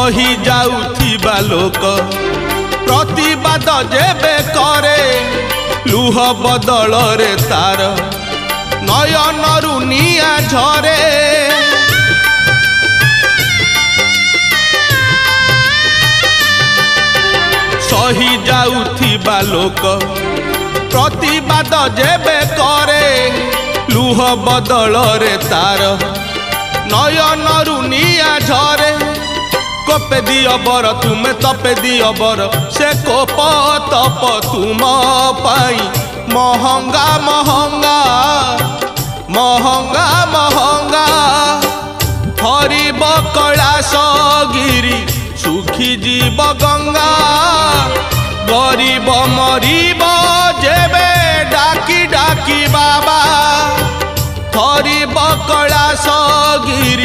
सही जाउथिबा लोक प्रतिवाद जेबे करे लुह बदल रे तार नयनरु निया झरे सही जाउथिबा लोक प्रतिवाद जेबे करे लुह बदल रे तार नयनरु निया झरे कोपे दियो बर तुमे तपे दियो बर से कोप तप तुम पाई महंगा महंगा महंगा महंगा हरिब कैलाश गिरी सुखी जीव गंगा गरीब मरीब जेबे डाकी डाकी बाबा हरिब कैलाश गिरी।